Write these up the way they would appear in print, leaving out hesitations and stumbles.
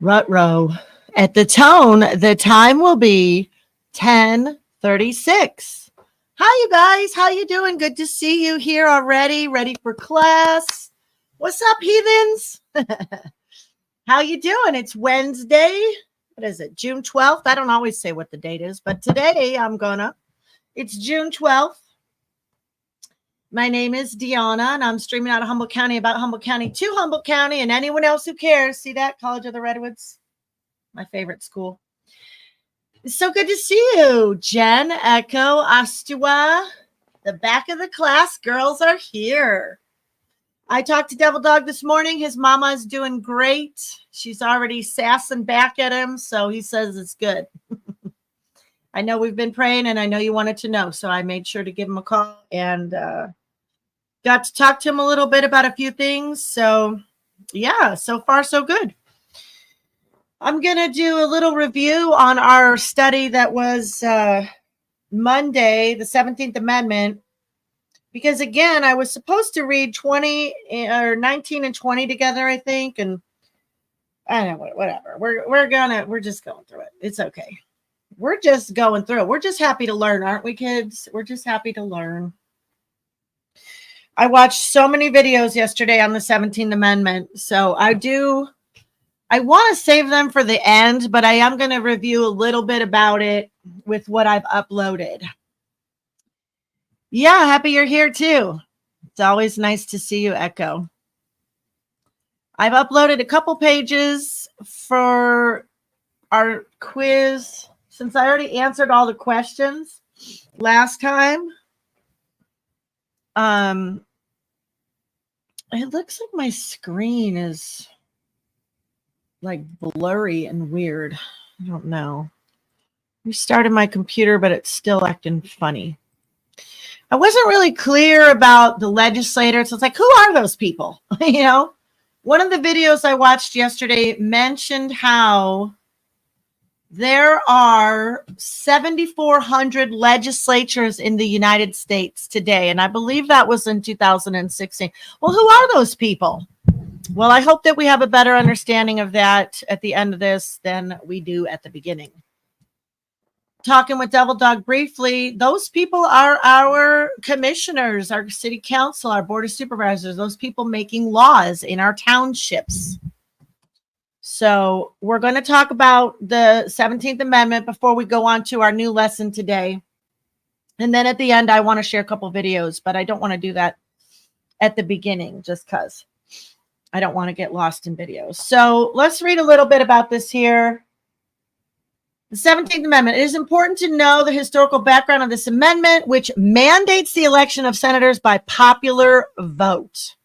Rutro. At the tone, the time will be 10:36. Hi, you guys. How you doing? Good to see you here already. Ready for class? What's up, heathens? How you doing? It's Wednesday. What is it? June 12th. I don't always say what the date is, but today It's June 12th. My name is Deanna, and I'm streaming out of Humboldt County about Humboldt County to Humboldt County and anyone else who cares. See that? College of the Redwoods. My favorite school. It's so good to see you. Jen, Echo, Astua. The back of the class girls are here. I talked to Devil Dog this morning. His mama is doing great. She's already sassing back at him, so he says it's good. I know we've been praying, and I know you wanted to know, so I made sure to give him a call and got to talk to him a little bit about a few things. So, yeah, so far so good. I'm going to do a little review on our study that was Monday, the 17th Amendment, because, again, I was supposed to read 20 or 19 and 20 together, I think, and I don't know, whatever. We're just going through it. It's okay. We're just going through it. We're just happy to learn, aren't we, kids? We're just happy to learn. I watched so many videos yesterday on the 17th Amendment, so I want to save them for the end, but I am going to review a little bit about it with what I've uploaded. Yeah, happy you're here too. It's always nice to see you, Echo. I've uploaded a couple pages for our quiz since I already answered all the questions last time. It looks like my screen is like blurry and weird. I don't know. Restarted my computer, but it's still acting funny. I wasn't really clear about the legislators. So it's like, who are those people? One of the videos I watched yesterday mentioned how there are 7,400 legislatures in the United States today. And I believe that was in 2016. Well, who are those people? Well, I hope that we have a better understanding of that at the end of this than we do at the beginning. Talking with Devil Dog briefly, those people are our commissioners, our city council, our board of supervisors, those people making laws in our townships. So we're going to talk about the 17th Amendment before we go on to our new lesson today. And then at the end, I want to share a couple videos, but I don't want to do that at the beginning just because I don't want to get lost in videos. So let's read a little bit about this here. The 17th Amendment. It is important to know the historical background of this amendment, which mandates the election of senators by popular vote.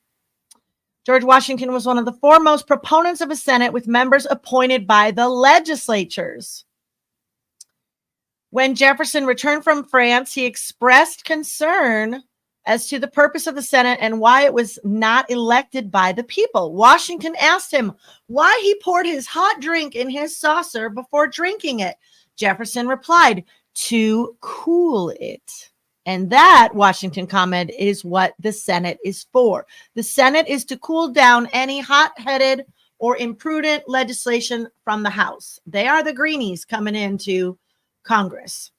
George Washington was one of the foremost proponents of a Senate with members appointed by the legislatures. When Jefferson returned from France, he expressed concern as to the purpose of the Senate and why it was not elected by the people. Washington asked him why he poured his hot drink in his saucer before drinking it. Jefferson replied, to cool it. And that, Washington commented, is what the Senate is for. The Senate is to cool down any hot-headed or imprudent legislation from the House. They are the greenies coming into Congress.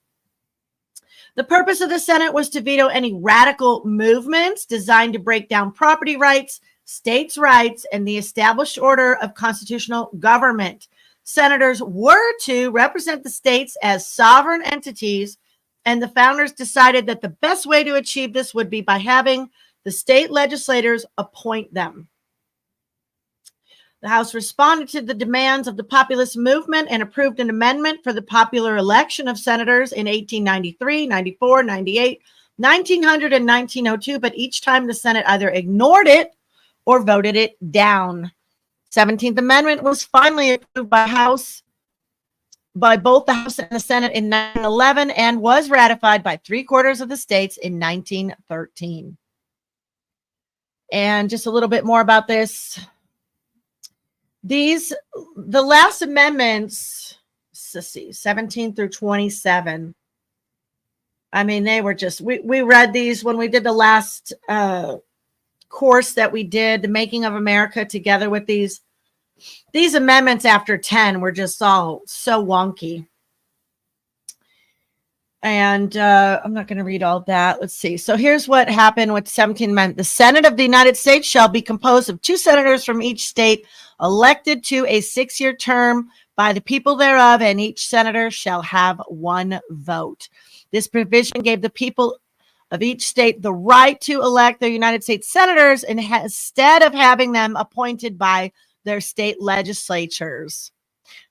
The purpose of the Senate was to veto any radical movements designed to break down property rights, states' rights, and the established order of constitutional government. Senators were to represent the states as sovereign entities, and the founders decided that the best way to achieve this would be by having the state legislators appoint them. The House responded to the demands of the populist movement and approved an amendment for the popular election of senators in 1893, 94, 98, 1900, and 1902, but each time the Senate either ignored it or voted it down. 17th Amendment was finally approved by both the House and the Senate in 1911 and was ratified by 3/4 of the states in 1913. And just a little bit more about this. The last amendments, let's see, 17 through 27. I mean, they were just, we read these when we did the last course that we did, The Making of America, together with these These amendments after 10 were just all so wonky. And I'm not going to read all that. Let's see. So here's what happened with 17 Amendment. The Senate of the United States shall be composed of 2 senators from each state, elected to a 6-year term by the people thereof, and each senator shall have 1 vote. This provision gave the people of each state the right to elect their United States senators instead of having them appointed by their state legislatures.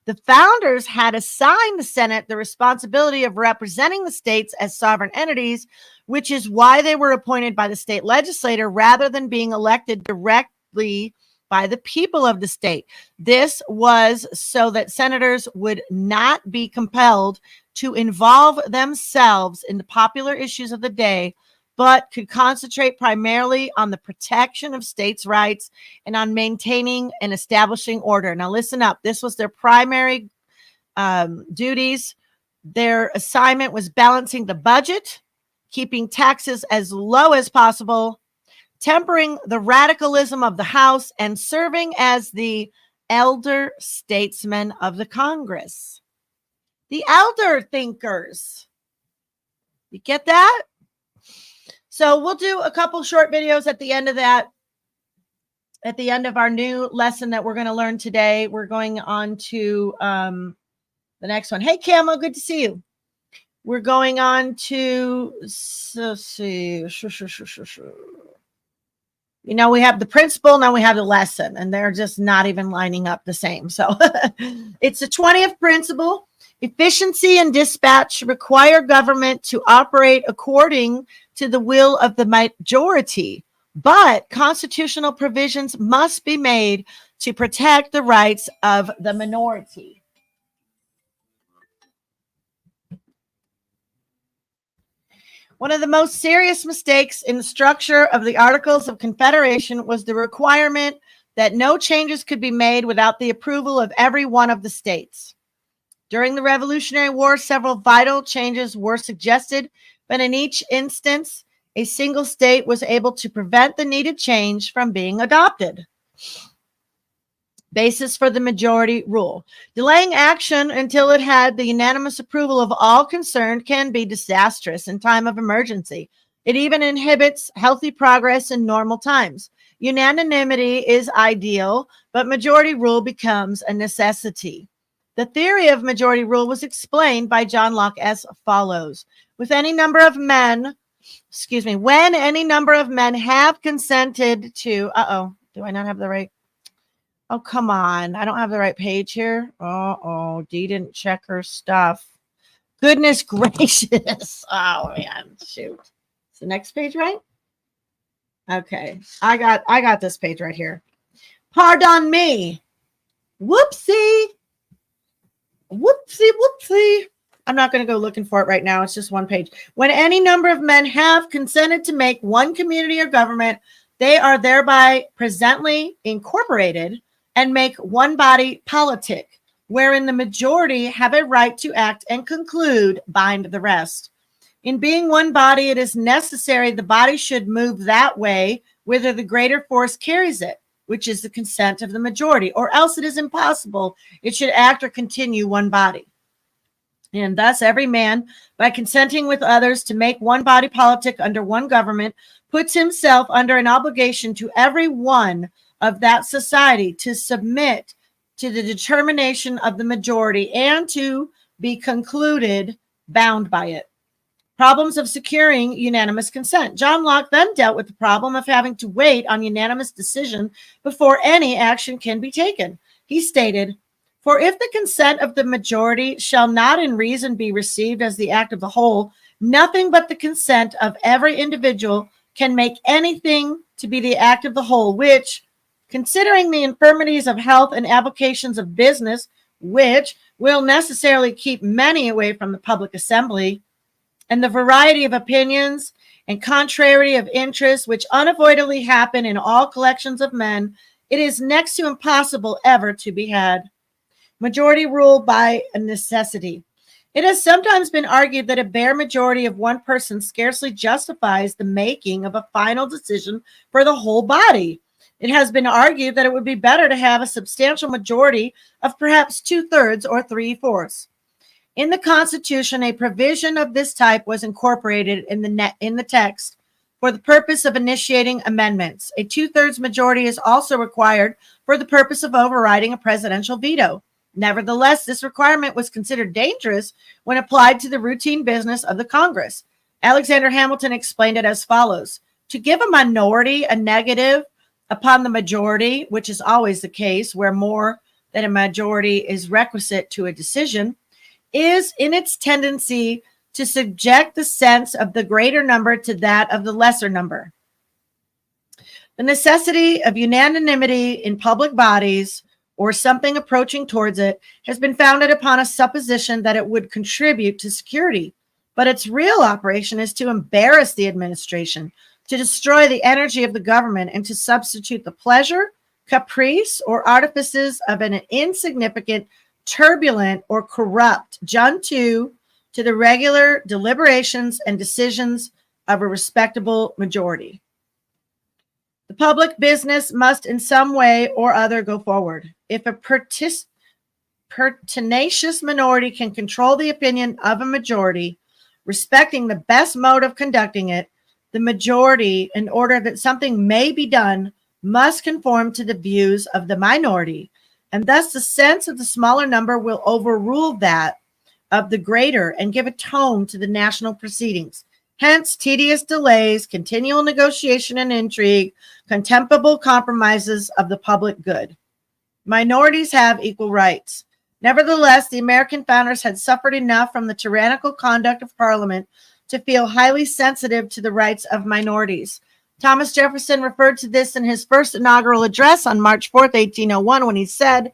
The founders had assigned the Senate the responsibility of representing the states as sovereign entities, which is why they were appointed by the state legislature rather than being elected directly by the people of the state. This was so that senators would not be compelled to involve themselves in the popular issues of the day, but could concentrate primarily on the protection of states' rights and on maintaining and establishing order. Now, listen up. This was their primary duties. Their assignment was balancing the budget, keeping taxes as low as possible, tempering the radicalism of the House, and serving as the elder statesmen of the Congress. The elder thinkers. You get that? So we'll do a couple short videos at the end of that. At the end of our new lesson that we're going to learn today, we're going on to the next one. Hey, Camo, good to see you. We're going on to, let's see. You know, we have the principle, now we have the lesson, and they're just not even lining up the same. So it's the 20th principle. Efficiency and dispatch require government to operate according to the will of the majority, but constitutional provisions must be made to protect the rights of the minority. One of the most serious mistakes in the structure of the Articles of Confederation was the requirement that no changes could be made without the approval of every one of the states. During the Revolutionary War, several vital changes were suggested, but in each instance, a single state was able to prevent the needed change from being adopted. Basis for the majority rule. Delaying action until it had the unanimous approval of all concerned can be disastrous in time of emergency. It even inhibits healthy progress in normal times. Unanimity is ideal, but majority rule becomes a necessity. The theory of majority rule was explained by John Locke as follows. When any number of men have consented to, do I not have the right? Oh, come on. I don't have the right page here. Dee didn't check her stuff. Goodness gracious. Oh, man, shoot. Is the next page right? Okay. I got this page right here. Pardon me. Whoopsie. Whoopsie. I'm not going to go looking for it right now. It's just one page. When any number of men have consented to make one community or government, they are thereby presently incorporated and make one body politic, wherein the majority have a right to act and conclude bind the rest. In being one body, it is necessary the body should move that way whither the greater force carries it, which is the consent of the majority, or else it is impossible it should act or continue one body. And thus every man, by consenting with others to make one body politic under one government, puts himself under an obligation to every one of that society to submit to the determination of the majority and to be concluded bound by it. Problems of securing unanimous consent. John Locke then dealt with the problem of having to wait on unanimous decision before any action can be taken. He stated, "For if the consent of the majority shall not in reason be received as the act of the whole, nothing but the consent of every individual can make anything to be the act of the whole, which, considering the infirmities of health and avocations of business, which will necessarily keep many away from the public assembly, and the variety of opinions and contrariety of interests which unavoidably happen in all collections of men, it is next to impossible ever to be had. Majority rule by necessity. It has sometimes been argued that a bare majority of one person scarcely justifies the making of a final decision for the whole body. It has been argued that it would be better to have a substantial majority of perhaps 2/3 or 3/4. In the Constitution, a provision of this type was incorporated in the text for the purpose of initiating amendments. A 2/3 majority is also required for the purpose of overriding a presidential veto. Nevertheless, this requirement was considered dangerous when applied to the routine business of the Congress. Alexander Hamilton explained it as follows: to give a minority a negative upon the majority, which is always the case where more than a majority is requisite to a decision, is in its tendency to subject the sense of the greater number to that of the lesser number. The necessity of unanimity in public bodies, or something approaching towards it, has been founded upon a supposition that it would contribute to security, but its real operation is to embarrass the administration, to destroy the energy of the government, and to substitute the pleasure, caprice, or artifices of an insignificant, turbulent, or corrupt junto to the regular deliberations and decisions of a respectable majority. The public business must in some way or other go forward. If a pertinacious minority can control the opinion of a majority, respecting the best mode of conducting it, the majority, in order that something may be done, must conform to the views of the minority, and thus the sense of the smaller number will overrule that of the greater and give a tone to the national proceedings. Hence, tedious delays, continual negotiation and intrigue, contemptible compromises of the public good. Minorities have equal rights. Nevertheless, the American founders had suffered enough from the tyrannical conduct of Parliament to feel highly sensitive to the rights of minorities. Thomas Jefferson referred to this in his first inaugural address on March 4th, 1801, when he said,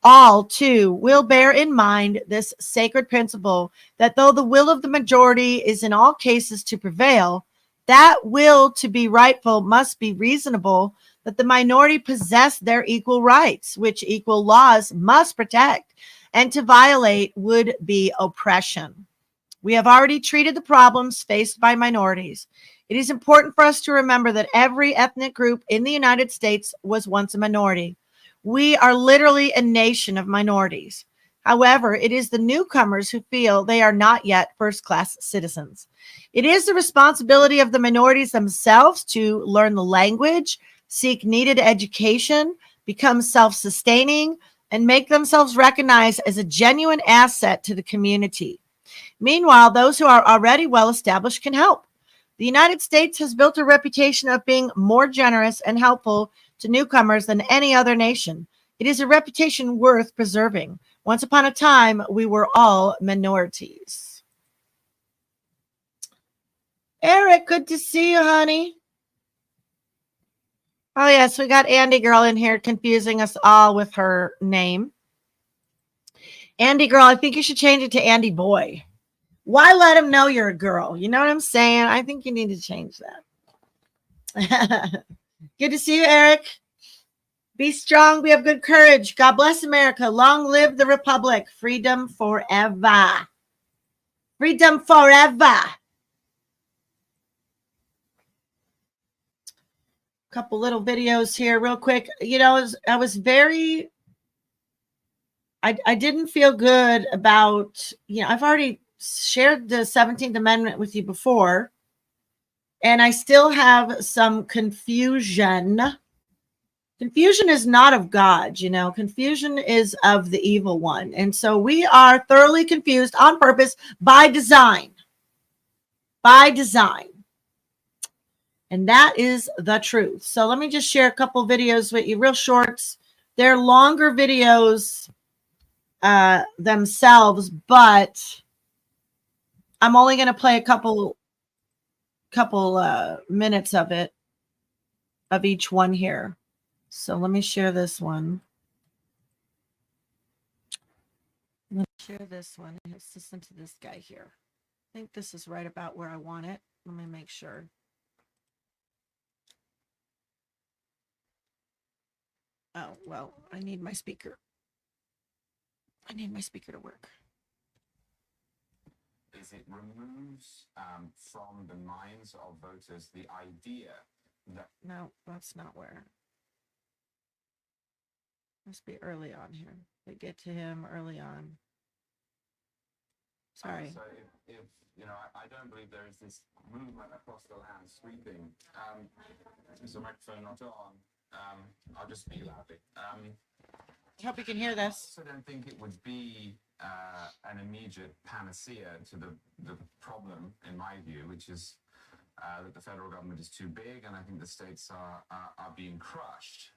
"All, too, will bear in mind this sacred principle, that though the will of the majority is in all cases to prevail, that will to be rightful must be reasonable, that the minority possess their equal rights, which equal laws must protect, and to violate would be oppression." We have already treated the problems faced by minorities. It is important for us to remember that every ethnic group in the United States was once a minority. We are literally a nation of minorities. However, it is the newcomers who feel they are not yet first-class citizens. It is the responsibility of the minorities themselves to learn the language, seek needed education, become self-sustaining, and make themselves recognized as a genuine asset to the community. Meanwhile, those who are already well established can help. The United States has built a reputation of being more generous and helpful to newcomers than any other nation. It is a reputation worth preserving. Once upon a time, we were all minorities. Eric, good to see you, honey. Oh, yes, we got Andy Girl in here confusing us all with her name. Andy Girl, I think you should change it to Andy Boy. Why let him know you're a girl? You know what I'm saying? I think you need to change that. Good to see you, Eric. Be strong. Be of good courage. God bless America. Long live the Republic. Freedom forever. Freedom forever. Couple little videos here real quick. You know, I was very, I didn't feel good about, you know, I've already shared the 17th Amendment with you before, and I still have some confusion. Confusion is not of God, you know, confusion is of the evil one. And so we are thoroughly confused on purpose by design. By design. And that is the truth. So let me just share a couple videos with you, real shorts. They're longer videos themselves, but I'm only going to play a couple minutes of it, of each one here. So let me share this one. Let me share this one. Let's listen to this guy here. I think this is right about where I want it. Let me make sure. Oh, well, I need my speaker. I need my speaker to work. Is it removes from the minds of voters the idea that... No, that's not where. Must be early on here. They get to him early on. Sorry. So if I don't believe there is this movement across the land sweeping. Is the microphone not on? I'll just speak loudly. I hope you can hear I this. also don't think it would be an immediate panacea to the problem, in my view, which is that the federal government is too big, and I think the states are being crushed.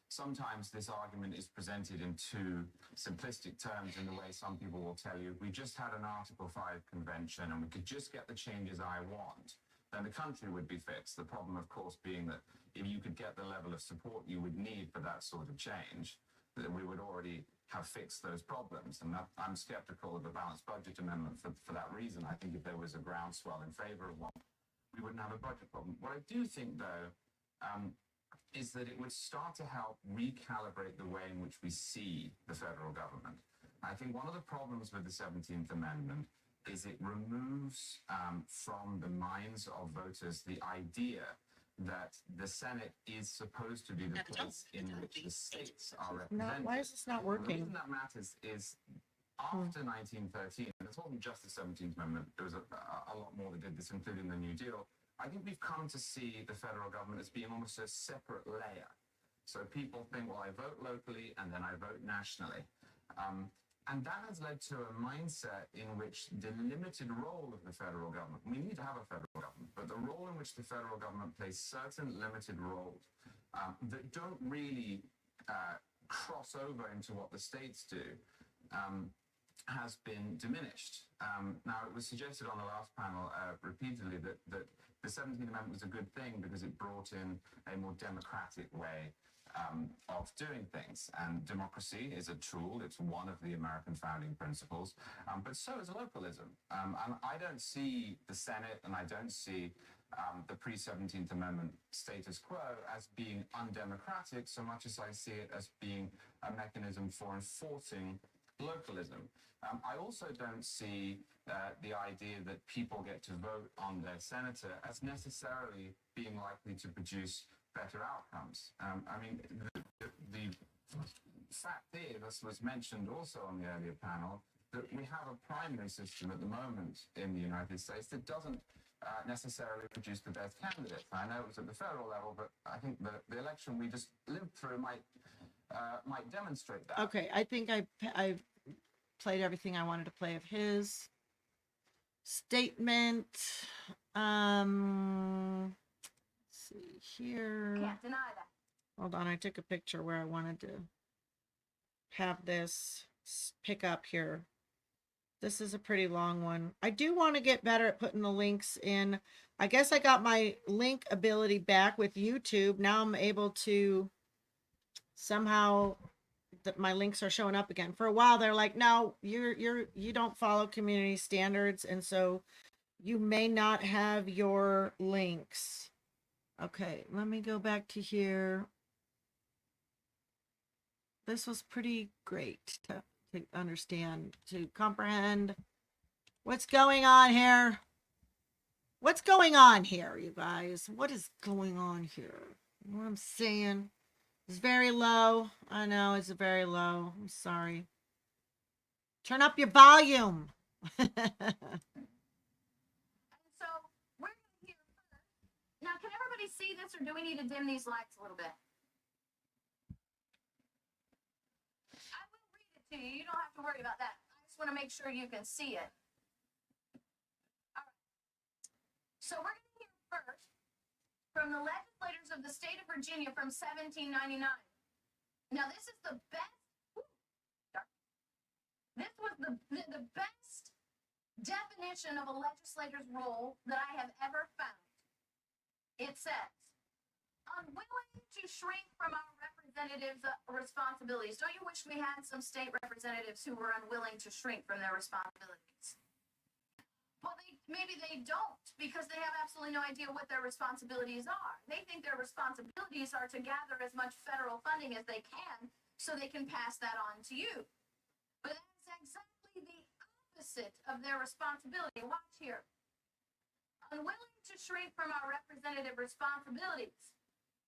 Sometimes this argument is presented in too simplistic terms in the way some people will tell you, we just had an Article 5 convention and we could just get the changes I want, then the country would be fixed. The problem, of course, being that if you could get the level of support you would need for that sort of change, that we would already have fixed those problems. And that, I'm skeptical of a balanced budget amendment for that reason. I think if there was a groundswell in favor of one, we wouldn't have a budget problem. What I do think, though, is that it would start to help recalibrate the way in which we see the federal government. I think one of the problems with the 17th Amendment is it removes from the minds of voters the idea that the Senate is supposed to be the place in which the states are represented. Why is this not The working? reason that matters is after 1913, and it wasn't just the 17th Amendment, there was a lot more that did this, including the New Deal. I think we've come to see the federal government as being almost a separate layer. So people think, well, I vote locally and then I vote nationally. And that has led to a mindset in which the limited role of the federal government, we need to have a federal government, but the role in which the federal government plays certain limited roles that don't really cross over into what the states do, has been diminished. Now, it was suggested on the last panel repeatedly that the 17th Amendment was a good thing because it brought in a more democratic way of doing things. And democracy is a tool. It's one of the American founding principles, but so is localism. And I don't see the Senate and I don't see the pre-17th Amendment status quo as being undemocratic so much as I see it as being a mechanism for enforcing localism. I also don't see the idea that people get to vote on their senator as necessarily being likely to produce better outcomes. I mean, the fact is, as was mentioned also on the earlier panel, that we have a primary system at the moment in the United States that doesn't necessarily produce the best candidates. I know it was at the federal level, but I think the election we just lived through might demonstrate that. Okay, I think I played everything I wanted to play of his statement. Let's see here. Can't deny that. Hold on, I took a picture where I wanted to have this pick up here. This is a pretty long one. I do want to get better at putting the links in. I guess I got my link ability back with YouTube. Now I'm able to somehow that my links are showing up again. For a while they're like, no, you don't follow community standards, and so you may not have your links. Okay, let me go back to here. This was pretty great to understand, to comprehend what's going on here. What's going on here, you guys? What is going on here? What I'm saying is very low. I know it's very low. I'm sorry. Turn up your volume. And so we're going to hear first. Now, can everybody see this, or do we need to dim these lights a little bit? I will read it to you. You don't have to worry about that. I just want to make sure you can see it. All right. So we're going to hear first from the legislators of the state of Virginia from 1799. Now, this is the best. This was the best definition of a legislator's role that I have ever found. It says, unwilling to shrink from our representatives' responsibilities. Don't you wish we had some state representatives who were unwilling to shrink from their responsibilities? Well, maybe they don't, because they have absolutely no idea what their responsibilities are. They think their responsibilities are to gather as much federal funding as they can so they can pass that on to you. But that's exactly the opposite of their responsibility. Watch here. Unwilling to shrink from our representative responsibilities.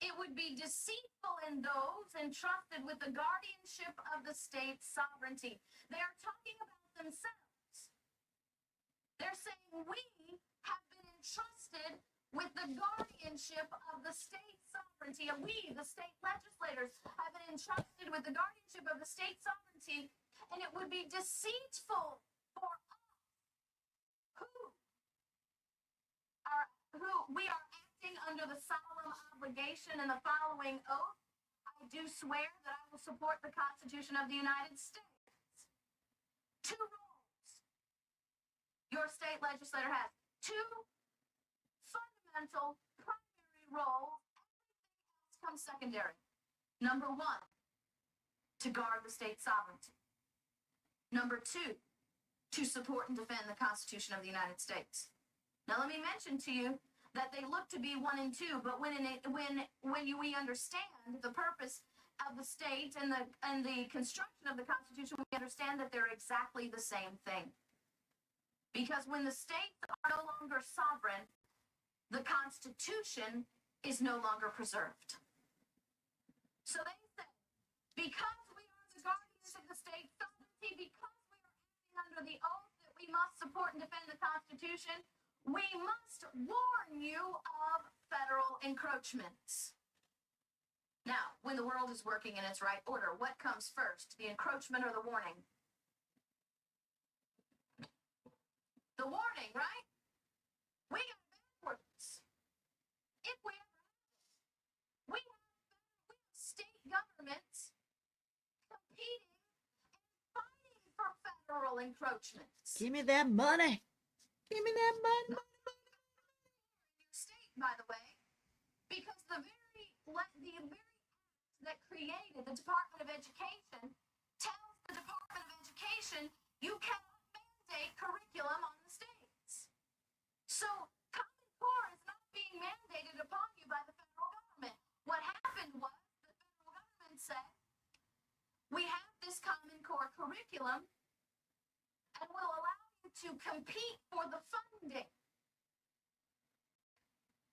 It would be deceitful in those entrusted with the guardianship of the state's sovereignty. They are talking about themselves. They're saying we have been entrusted with the guardianship of the state sovereignty. And we, the state legislators, have been entrusted with the guardianship of the state sovereignty. And it would be deceitful for us who we are acting under the solemn obligation and the following oath. I do swear that I will support the Constitution of the United States. Two roles your state legislator has. Two fundamental primary roles. Everything else comes secondary. Number one, to guard the state sovereignty. Number two, to support and defend the Constitution of the United States. Now, let me mention to you that they look to be one and two, but when we understand the purpose of the state and the construction of the Constitution, we understand that they're exactly the same thing. Because when the states are no longer sovereign, the Constitution is no longer preserved. So they say, because we are the guardians of the state sovereignty, because we are acting under the oath that we must support and defend the Constitution, we must warn you of federal encroachments. Now, when the world is working in its right order, what comes first, the encroachment or the warning? The warning, right? We got backwards. If we ever have it, we have state governments competing and fighting for federal encroachments. Give me that money. Give me that money. Your state, by the way, because the very act that created the Department of Education tells the Department of Education you cannot mandate curriculum on the states. So Common Core is not being mandated upon you by the federal government. What happened was the federal government said, we have this Common Core curriculum and will allow you to compete for the funding.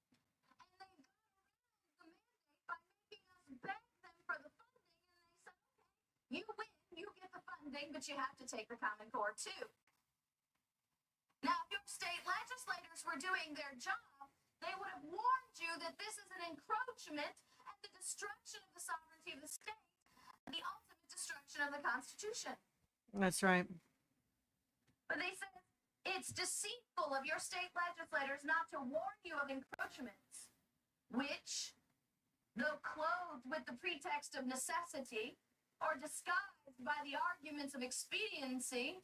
And they got around the mandate by making us beg them for the funding, and they said, okay, you win, you get the funding, but you have to take the Common Core too. Now, if your state legislators were doing their job, they would have warned you that this is an encroachment and the destruction of the sovereignty of the state, and the ultimate destruction of the Constitution. That's right. But they said it's deceitful of your state legislators not to warn you of encroachments, which, though clothed with the pretext of necessity or disguised by the arguments of expediency,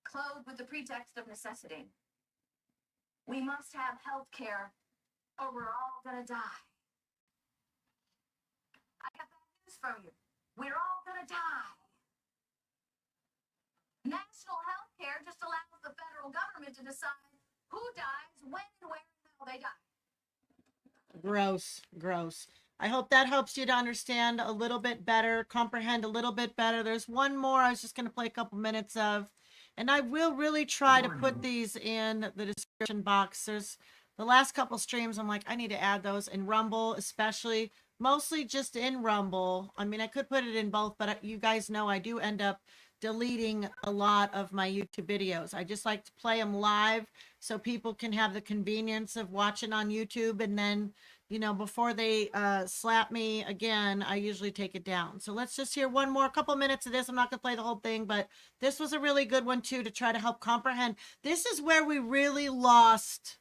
clothed with the pretext of necessity. We must have health care or we're all gonna die. I got bad news for you. We're all gonna die. National health care just allows the federal government to decide who dies, when, and where, and how they die. Gross. Gross. I hope that helps you to understand a little bit better, comprehend a little bit better. There's one more I was just going to play a couple minutes of, and I will really try to put these in the description box. There's the last couple streams, I'm like, I need to add those in Rumble, especially, mostly just in Rumble. I mean, I could put it in both, but you guys know I do end up deleting a lot of my YouTube videos. I just like to play them live so people can have the convenience of watching on YouTube, and then, you know, before they slap me again, I usually take it down. So let's just hear one more couple minutes of this. I'm not gonna play the whole thing, but this was a really good one too, to try to help comprehend. This is where we really lost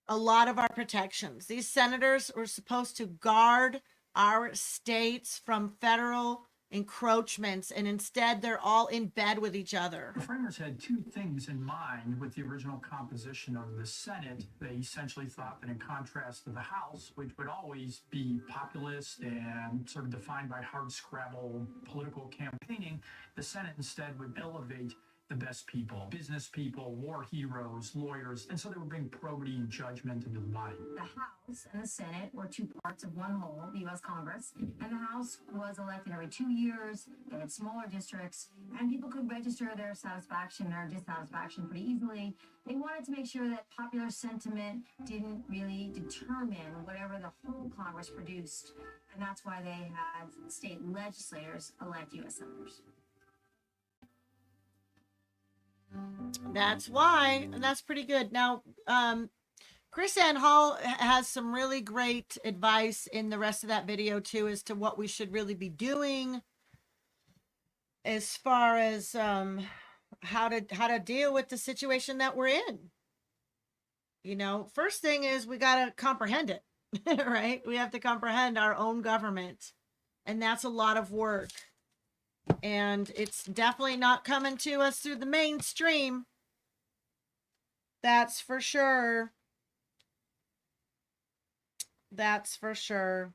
a lot of our protections. These senators were supposed to guard our states from federal encroachments, and instead they're all in bed with each other. The framers had two things in mind with the original composition of the Senate. They essentially thought that, in contrast to the House, which would always be populist and sort of defined by hardscrabble political campaigning, the Senate instead would elevate the best people, business people, war heroes, lawyers, and so they would bring probity and judgment into the body. The House and the Senate were two parts of one whole, the U.S. Congress, and the House was elected every 2 years. They had smaller districts, and people could register their satisfaction or dissatisfaction pretty easily. They wanted to make sure that popular sentiment didn't really determine whatever the whole Congress produced, and that's why they had state legislators elect U.S. senators. That's why, and that's pretty good. Now, Chris Ann Hall has some really great advice in the rest of that video too, as to what we should really be doing as far as how to deal with the situation that we're in. You know, first thing is we got to comprehend it, right? We have to comprehend our own government, and that's a lot of work. And it's definitely not coming to us through the mainstream. That's for sure. That's for sure.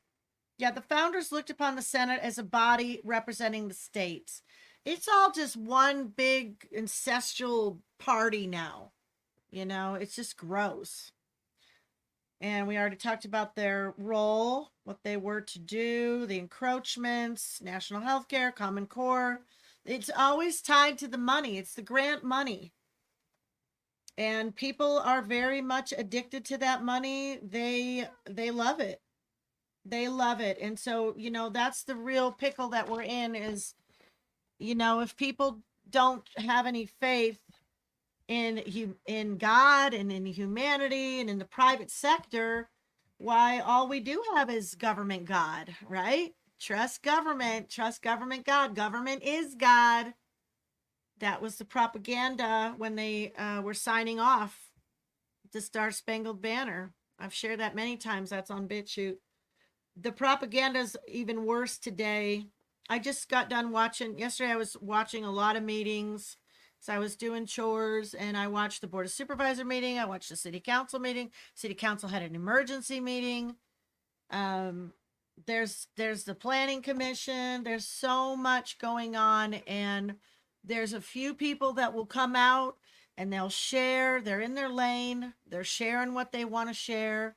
Yeah, the founders looked upon the Senate as a body representing the states. It's all just one big ancestral party now. You know, it's just gross. And we already talked about their role, what they were to do, the encroachments, national health care, Common Core. It's always tied to the money. It's the grant money. And people are very much addicted to that money. They love it. They love it. And so, you know, that's the real pickle that we're in is, you know, if people don't have any faith in God and in humanity and in the private sector, why all we do have is government God, right? Trust government God. Government is God. That was the propaganda when they were signing off the Star Spangled Banner. I've shared that many times. That's on BitChute. The propaganda is even worse today. I just got done watching, yesterday I was watching a lot of meetings. So I was doing chores and I watched the Board of Supervisor meeting. I watched the City Council meeting. City Council had an emergency meeting. There's the Planning Commission. There's so much going on, and there's a few people that will come out and they'll share. They're in their lane. They're sharing what they want to share,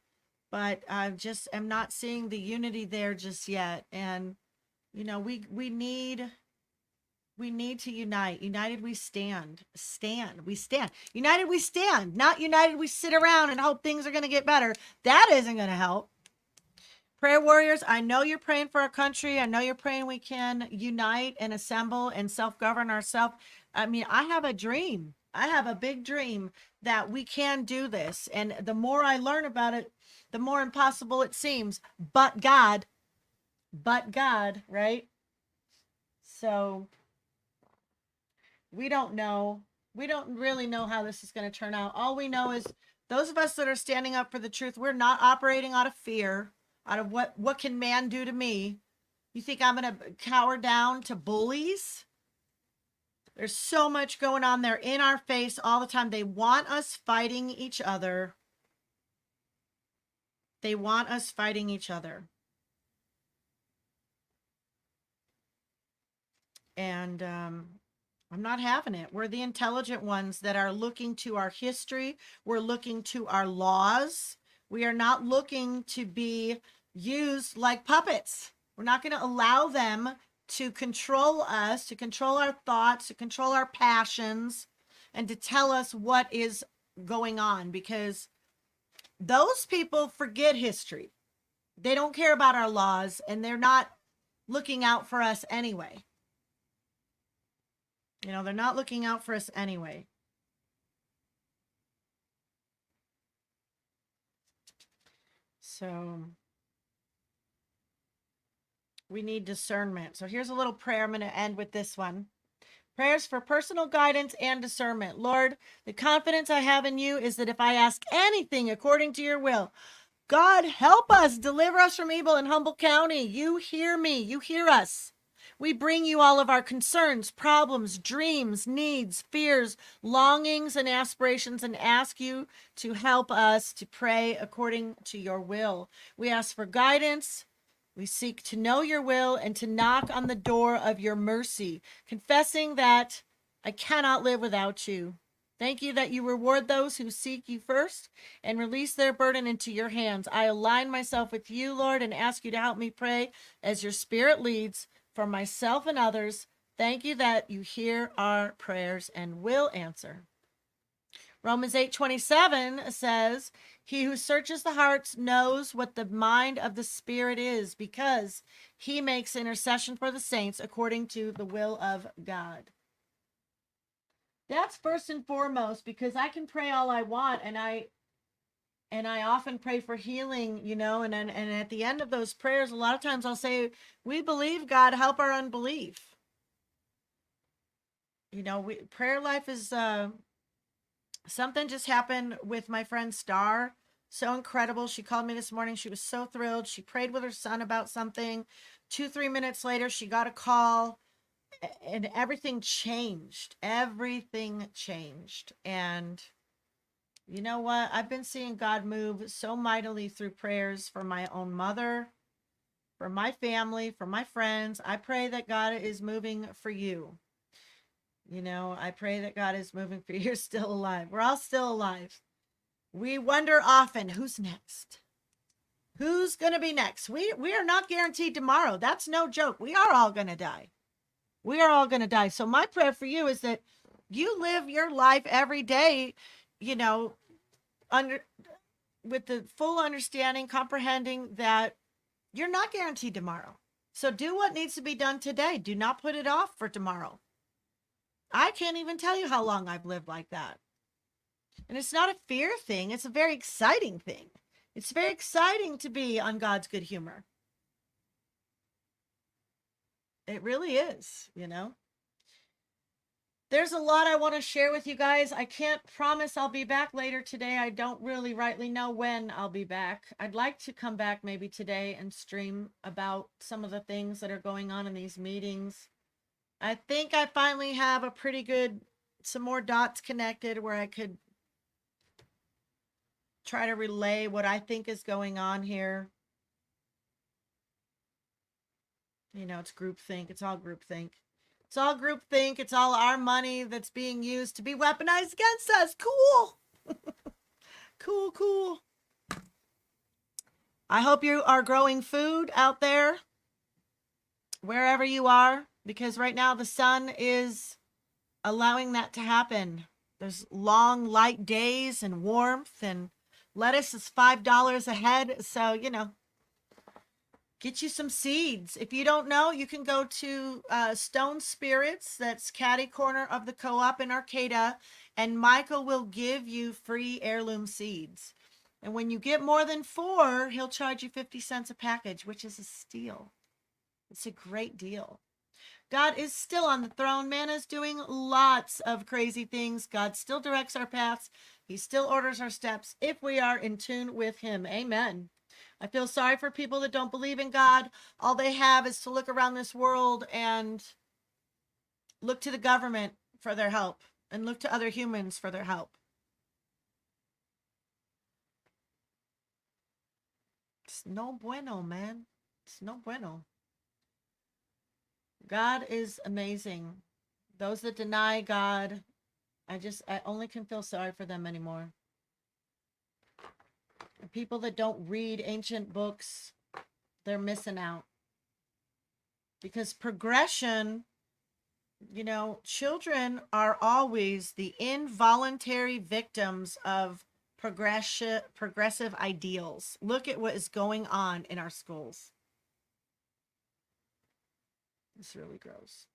but I just am not seeing the unity there just yet. And you know, we need to unite. United we stand. We stand. United we stand. Not united we sit around and hope things are going to get better. That isn't going to help. Prayer warriors, I know you're praying for our country. I know you're praying we can unite and assemble and self-govern ourselves. I mean, I have a dream. I have a big dream that we can do this. And the more I learn about it, the more impossible it seems. But God, right? So we don't know. We don't really know how this is going to turn out. All we know is those of us that are standing up for the truth, we're not operating out of fear, out of what can man do to me? You think I'm going to cower down to bullies? There's so much going on there in our face all the time. They want us fighting each other. They want us fighting each other. And I'm not having it. We're the intelligent ones that are looking to our history. We're looking to our laws. We are not looking to be used like puppets. We're not going to allow them to control us, to control our thoughts, to control our passions, and to tell us what is going on, because those people forget history. They don't care about our laws, and they're not looking out for us anyway. You know, they're not looking out for us anyway. So we need discernment. So here's a little prayer. I'm going to end with this one. Prayers for personal guidance and discernment. Lord, the confidence I have in you is that if I ask anything according to your will, God, help us, deliver us from evil in Humboldt County. You hear me. You hear us. We bring you all of our concerns, problems, dreams, needs, fears, longings, and aspirations, and ask you to help us to pray according to your will. We ask for guidance. We seek to know your will and to knock on the door of your mercy, confessing that I cannot live without you. Thank you that you reward those who seek you first and release their burden into your hands. I align myself with you, Lord, and ask you to help me pray as your Spirit leads for myself and others. Thank you that you hear our prayers and will answer. Romans 8:27 says, he who searches the hearts knows what the mind of the Spirit is, because he makes intercession for the saints according to the will of God. That's first and foremost, because I can pray all I want, and I often pray for healing, and at the end of those prayers, a lot of times I'll say, we believe, God, help our unbelief. Prayer life is something just happened with my friend Star. So incredible. She called me this morning. She was so thrilled. She prayed with her son about something. 2-3 minutes later, she got a call. And everything changed. Everything changed. And you know what? I've been seeing God move so mightily through prayers for my own mother, for my family, for my friends. I pray that God is moving for you. I pray that God is moving for you. You're still alive. We're all still alive. We wonder often, who's next? Who's going to be next? We are not guaranteed tomorrow. That's no joke. We are all going to die. We are all going to die. So my prayer for you is that you live your life every day, with the full understanding, comprehending that you're not guaranteed tomorrow. So do what needs to be done today. Do not put it off for tomorrow. I can't even tell you how long I've lived like that. And it's not a fear thing. It's a very exciting thing. It's very exciting to be on God's good humor. It really is, There's a lot I want to share with you guys. I can't promise I'll be back later today. I don't really rightly know when I'll be back. I'd like to come back maybe today and stream about some of the things that are going on in these meetings. I think I finally have some more dots connected where I could try to relay what I think is going on here. It's groupthink. It's all groupthink. It's all groupthink. It's all our money that's being used to be weaponized against us. Cool. Cool. I hope you are growing food out there, wherever you are, because right now the sun is allowing that to happen. There's long, light days and warmth, and lettuce is $5 a head. So, get you some seeds. If you don't know, you can go to Stone Spirits. That's catty corner of the co-op in Arcata. And Michael will give you free heirloom seeds. And when you get more than 4, he'll charge you 50 cents a package, which is a steal. It's a great deal. God is still on the throne. Man is doing lots of crazy things. God still directs our paths. He still orders our steps if we are in tune with him. Amen. I feel sorry for people that don't believe in God. All they have is to look around this world and look to the government for their help and look to other humans for their help. It's no bueno, man. It's no bueno. God is amazing. Those that deny God, I only can feel sorry for them anymore. People that don't read ancient books, they're missing out. Because progression, children are always the involuntary victims of progressive ideals. Look at what is going on in our schools. It's really gross.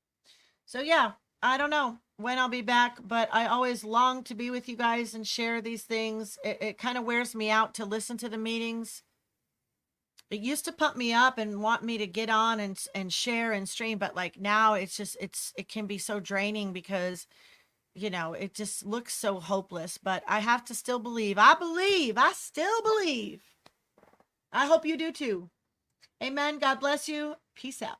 So yeah, I don't know when I'll be back, but I always long to be with you guys and share these things. It kind of wears me out to listen to the meetings. It used to pump me up and want me to get on and share and stream, but like now it can be so draining because, it just looks so hopeless, but I have to still believe. I still believe. I hope you do too. Amen. God bless you. Peace out.